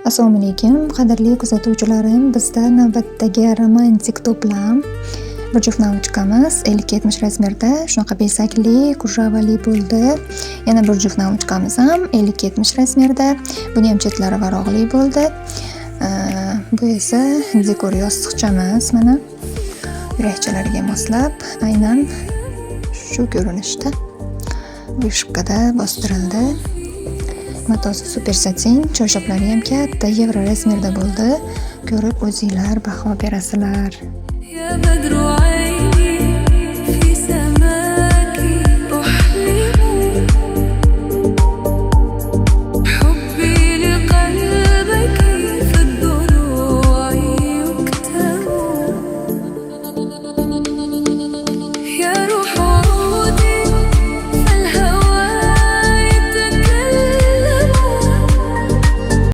Assalomu alaykum, qadrli kuzatuvchilarim. Bizda navbatdagi romantik to'plam bir juft nauchkamiz 50-70 razmerda shunaqa bezakli, kurjavali bo'ldi. Yana bir juft nauchkamiz ham 50-70 razmerda. Buni ham chetlari varog'li bo'ldi. Bu esa dekor yostiqchamiz, mana yurakchalariga moslab, aynan shu ko'rinishda vishkada bostirildi. Matosi super satin, choyshablari ham katta, yevro razmerda bo'ldi. Ko'rib o'zinglar baho berasizlar.